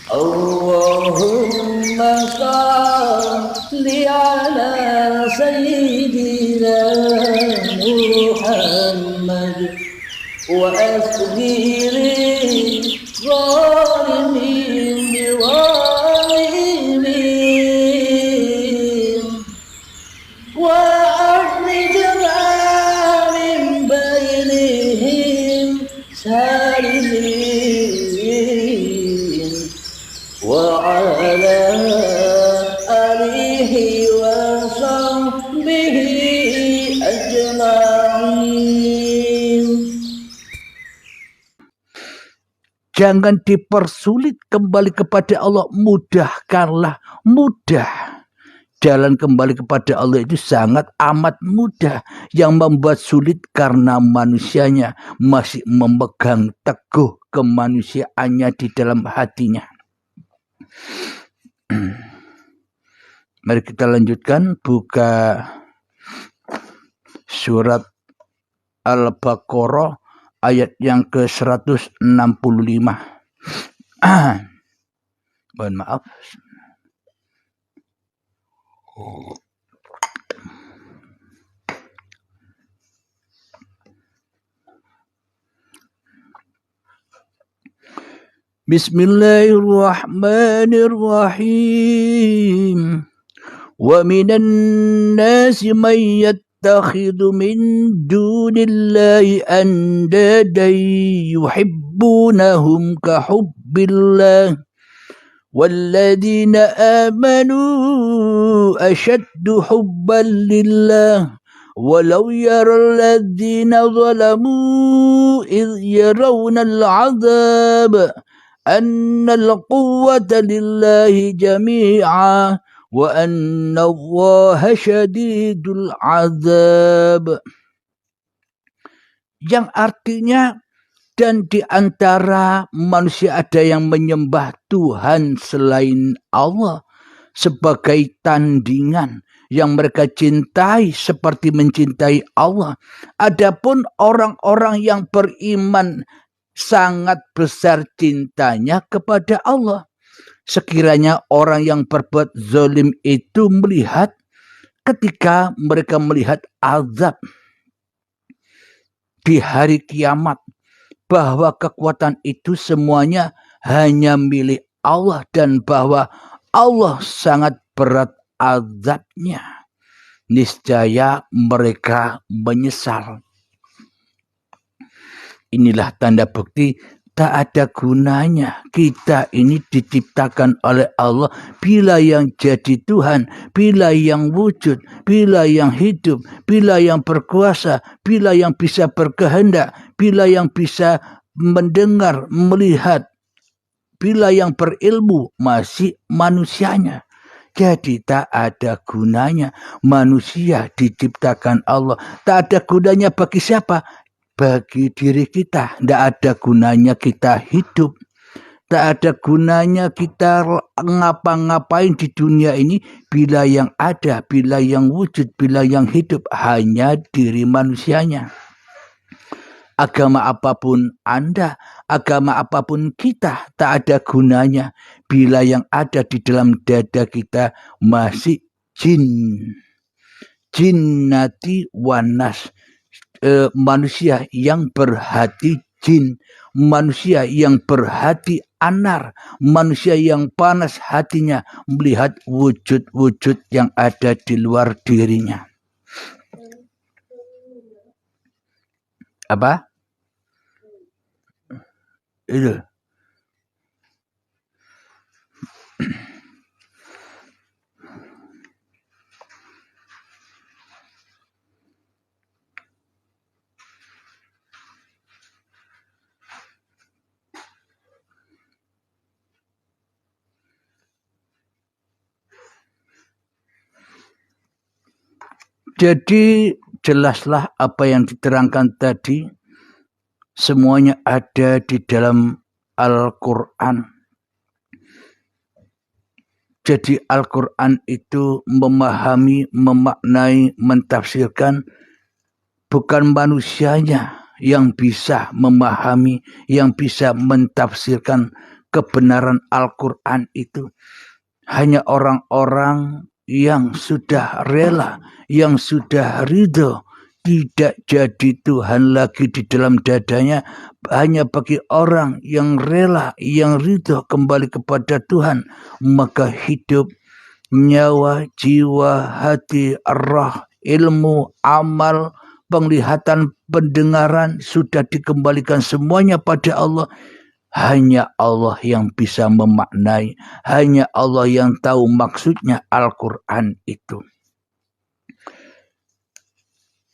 Allahumma salli ala sayyidina Muhammad wa asghiri zalimin biwalimin wa akhrijna min bainihim salimin wa ala alihi wa sahbihi ajma'in. Jangan dipersulit kembali kepada Allah, mudahkanlah, mudah. Jalan kembali kepada Allah itu sangat amat mudah. Yang membuat sulit karena manusianya masih memegang teguh kemanusiaannya di dalam hatinya. Mari kita lanjutkan, buka surat Al-Baqarah ayat yang ke-165. Mohon maaf. Bismillahirrahmanirrahim. Wa minan nasi man yattakhidhu min dunillahi andadan yuhibbunahum ka hubbillah والذين آمنوا أشد حبا لله ولو يرى الذين ظلموا إذ يرون العذاب أن القوة لله جميعا وأن الله شديد العذاب. Yang artinya, dan di antara manusia ada yang menyembah Tuhan selain Allah sebagai tandingan yang mereka cintai seperti mencintai Allah. Adapun orang-orang yang beriman sangat besar cintanya kepada Allah. Sekiranya orang yang berbuat zalim itu melihat, ketika mereka melihat azab di hari kiamat, bahwa kekuatan itu semuanya hanya milik Allah dan bahwa Allah sangat berat azabnya, niscaya mereka menyesal. Inilah tanda bukti tak ada gunanya kita ini diciptakan oleh Allah bila yang jadi Tuhan, bila yang wujud, bila yang hidup, bila yang berkuasa, bila yang bisa berkehendak, bila yang bisa mendengar, melihat, bila yang berilmu, masih manusianya. Jadi tak ada gunanya manusia diciptakan Allah. Tak ada gunanya bagi siapa? Bagi diri kita. Tidak ada gunanya kita hidup. Tak ada gunanya kita ngapa-ngapain di dunia ini bila yang ada, bila yang wujud, bila yang hidup hanya diri manusianya. Agama apapun Anda, agama apapun kita, tak ada gunanya bila yang ada di dalam dada kita masih jin. Jinnati wanas. Manusia yang berhati jin, manusia yang berhati anar, manusia yang panas hatinya melihat wujud-wujud yang ada di luar dirinya. Apa? Itu. Jadi jelaslah apa yang diterangkan tadi, semuanya ada di dalam Al-Quran. Jadi Al-Quran itu memahami, memaknai, mentafsirkan, bukan manusianya yang bisa memahami, yang bisa mentafsirkan, kebenaran Al-Quran itu. Hanya orang-orang yang sudah rela, yang sudah ridho, tidak jadi Tuhan lagi di dalam dadanya. Hanya bagi orang yang rela, yang ridho kembali kepada Tuhan, maka hidup, nyawa, jiwa, hati, roh, ilmu, amal, penglihatan, pendengaran sudah dikembalikan semuanya pada Allah. Hanya Allah yang bisa memaknai, hanya Allah yang tahu maksudnya Al-Quran itu.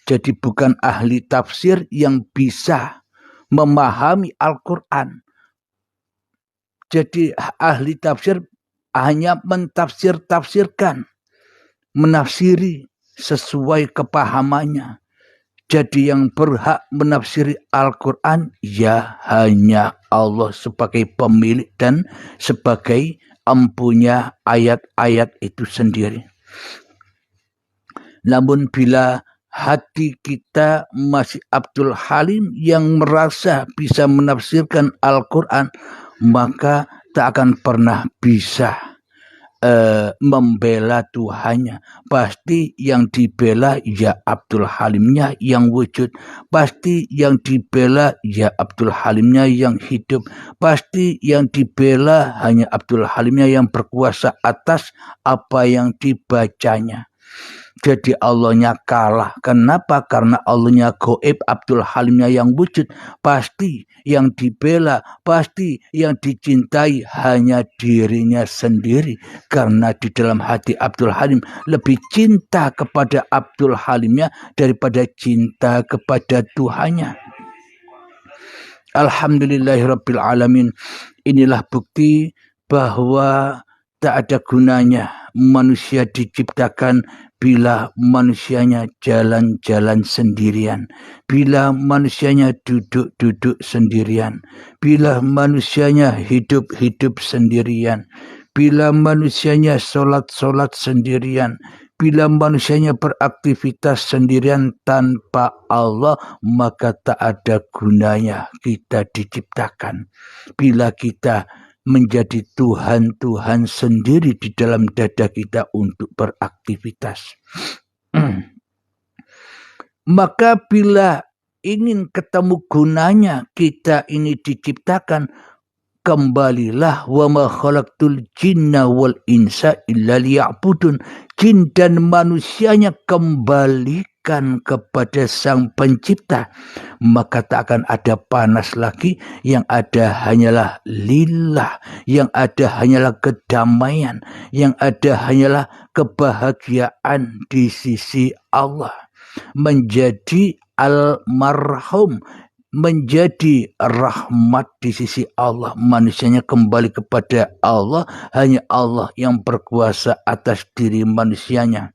Jadi bukan ahli tafsir yang bisa memahami Al-Quran. Jadi ahli tafsir hanya mentafsir-tafsirkan, menafsiri sesuai kepahamannya. Jadi yang berhak menafsiri Al-Quran ya hanya Allah sebagai pemilik dan sebagai empunya ayat-ayat itu sendiri. Namun bila hati kita masih Abdul Halim yang merasa bisa menafsirkan Al-Quran, maka tak akan pernah bisa membela Tuhannya. Pasti yang dibela ya Abdul Halimnya yang wujud. Pasti yang dibela ya Abdul Halimnya yang hidup. Pasti yang dibela hanya Abdul Halimnya yang berkuasa atas apa yang dibacanya. Jadi Allahnya kalah. Kenapa? Karena Allahnya goib, Abdul Halimnya yang wujud. Pasti yang dibela, pasti yang dicintai hanya dirinya sendiri. Karena di dalam hati Abdul Halim lebih cinta kepada Abdul Halimnya daripada cinta kepada Tuhannya. Alhamdulillahirabbil alamin. Inilah bukti bahwa tak ada gunanya manusia diciptakan bila manusianya jalan-jalan sendirian, bila manusianya duduk-duduk sendirian, bila manusianya hidup-hidup sendirian, bila manusianya sholat-sholat sendirian, bila manusianya beraktivitas sendirian tanpa Allah, maka tak ada gunanya kita diciptakan. Bila kita menjadi Tuhan-Tuhan sendiri di dalam dada kita untuk beraktivitas. Maka bila ingin ketemu gunanya kita ini diciptakan, kembalilah wa ma khalaqtul jinna wal insa illa liya'budun. Jin dan manusianya kembalikan kepada Sang Pencipta, maka tak akan ada panas lagi. Yang ada hanyalah lillah, yang ada hanyalah kedamaian, yang ada hanyalah kebahagiaan di sisi Allah. Menjadi almarhum, menjadi rahmat di sisi Allah. Manusianya kembali kepada Allah. Hanya Allah yang berkuasa atas diri manusianya.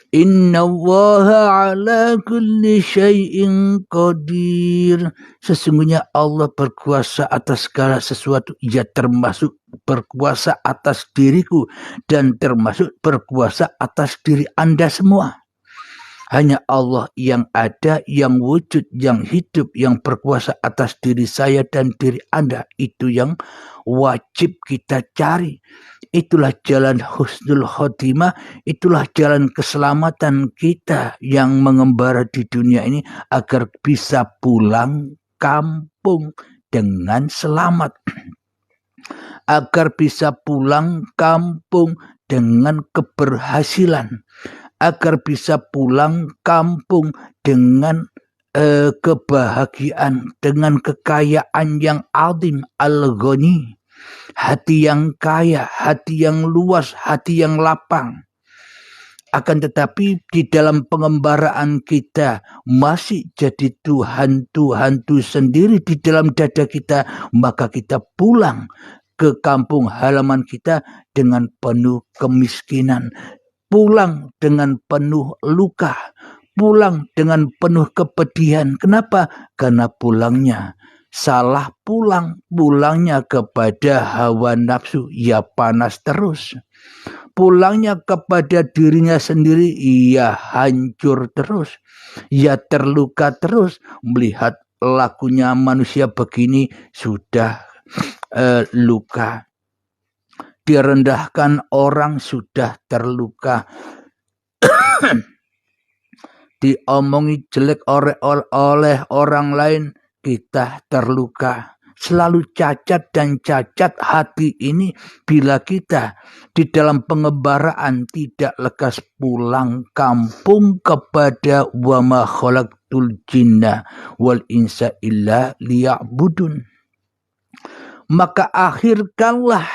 Inna Allaha ala kulli syai'in qadir. Sesungguhnya Allah berkuasa atas segala sesuatu. Ya, termasuk berkuasa atas diriku dan termasuk berkuasa atas diri Anda semua. Hanya Allah yang ada, yang wujud, yang hidup, yang berkuasa atas diri saya dan diri Anda. Itu yang wajib kita cari. Itulah jalan husnul khotimah, itulah jalan keselamatan kita yang mengembara di dunia ini agar bisa pulang kampung dengan selamat. Agar bisa pulang kampung dengan keberhasilan. Agar bisa pulang kampung dengan kebahagiaan, dengan kekayaan yang azim, al-ghani. Hati yang kaya, hati yang luas, hati yang lapang. Akan tetapi di dalam pengembaraan kita masih jadi Tuhan-Tuhan itu sendiri di dalam dada kita, maka kita pulang ke kampung halaman kita dengan penuh kemiskinan. Pulang dengan penuh luka, pulang dengan penuh kepedihan. Kenapa? Karena pulangnya salah pulang, pulangnya kepada hawa nafsu, ya panas terus. Pulangnya kepada dirinya sendiri, ia hancur terus. Ia terluka terus melihat lakunya manusia begini sudah luka. Direndahkan orang sudah terluka. Diomongi jelek oleh orang lain, kita terluka. Selalu cacat dan cacat hati ini bila kita di dalam pengembaraan tidak lekas pulang kampung kepada wa ma khalaqtul jinna wal insa illa liya'budun. Maka akhirkanlah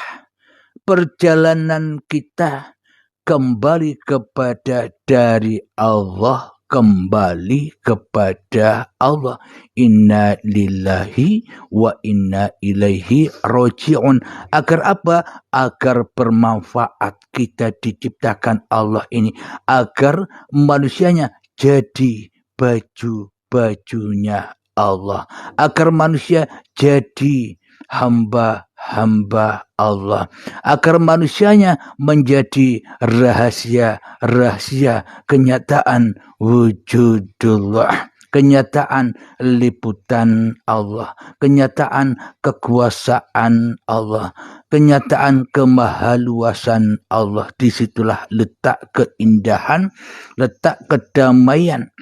perjalanan kita kembali kepada dari Allah, kembali kepada Allah. Inna lillahi wa inna ilaihi roji'un. Agar apa? Agar bermanfaat kita diciptakan Allah ini. Agar manusianya jadi baju-bajunya Allah. Agar manusia jadi hamba-hamba Allah, agar manusianya menjadi rahasia-rahasia kenyataan wujudullah, kenyataan liputan Allah, kenyataan kekuasaan Allah, kenyataan kemahaluasan Allah. Disitulah letak keindahan, letak kedamaian.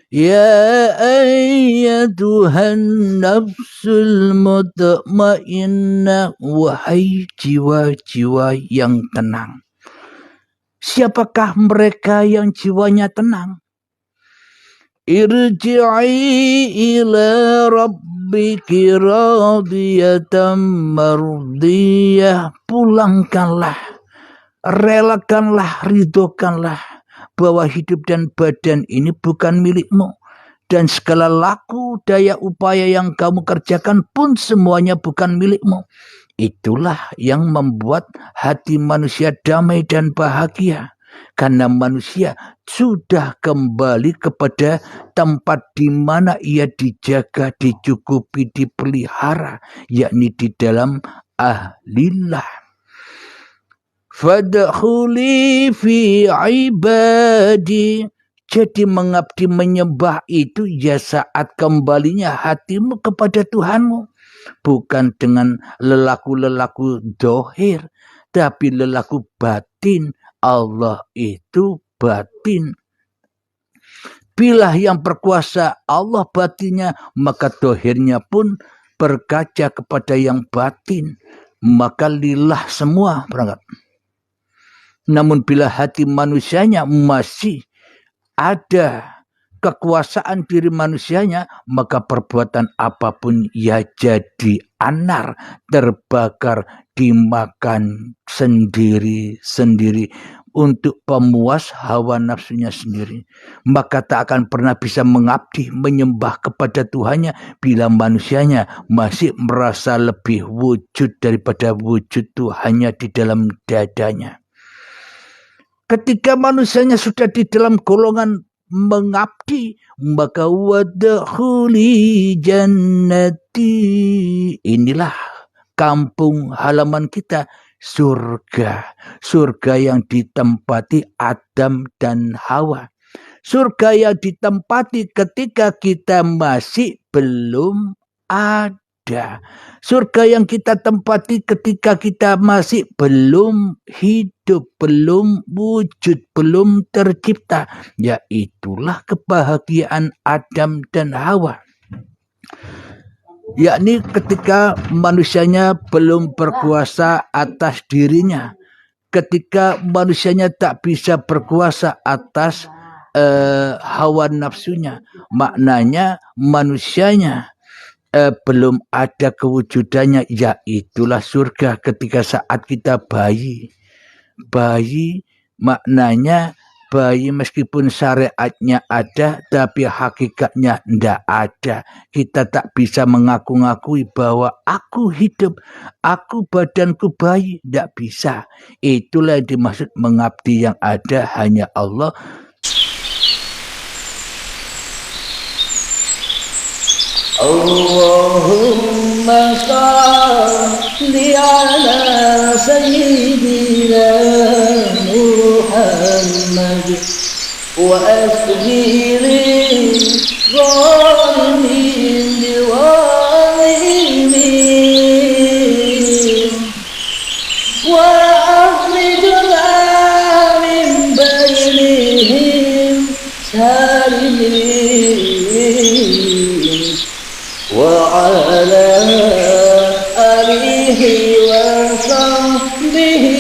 Ya ayyatuhan nafsul mutmainnah, wahai jiwa-jiwa yang tenang. Siapakah mereka yang jiwanya tenang? Irji'i ila rabbiki radiyatan mardiyah. Pulangkanlah, relakanlah, ridhokanlah bahwa hidup dan badan ini bukan milikmu. Dan segala laku, daya upaya yang kamu kerjakan pun semuanya bukan milikmu. Itulah yang membuat hati manusia damai dan bahagia. Karena manusia sudah kembali kepada tempat di mana ia dijaga, dicukupi, dipelihara. Yakni di dalam ahlillah. Fadkhuli fi ibadi. Jadi mengabdi menyembah itu ya saat kembalinya hatimu kepada Tuhanmu. Bukan dengan lelaku-lelaku dohir, tapi lelaku batin. Allah itu batin. Bila yang berkuasa Allah batinnya, maka dohirnya pun berkaca kepada yang batin. Maka lillah semua berangkat. Namun bila hati manusianya masih ada kekuasaan diri manusianya, maka perbuatan apapun ya jadi anar, terbakar, dimakan sendiri-sendiri untuk pemuas hawa nafsunya sendiri. Maka tak akan pernah bisa mengabdi, menyembah kepada Tuhannya bila manusianya masih merasa lebih wujud daripada wujud Tuhannya di dalam dadanya. Ketika manusianya sudah di dalam golongan mengabdi, maka wadkhuli jannati. Inilah kampung halaman kita, surga. Surga yang ditempati Adam dan Hawa. Surga yang ditempati ketika kita masih belum ada. Surga yang kita tempati ketika kita masih belum hidup, belum wujud, belum tercipta. Yaitulah kebahagiaan Adam dan Hawa. Yakni ketika manusianya belum berkuasa atas dirinya. Ketika manusianya tak bisa berkuasa atas hawa nafsunya. Maknanya manusianya belum ada kewujudannya, yaitulah surga ketika saat kita bayi. Bayi maknanya bayi meskipun syariatnya ada, tapi hakikatnya tidak ada. Kita tak bisa mengaku-ngakui bahwa aku hidup, aku badanku bayi, tidak bisa. Itulah yang dimaksud mengabdi, yang ada hanya Allah. Allahumma salli ala sayyidina Muhammad wa asghiri وأخرجنا من بينهم سالمين وعلى آله وصحبه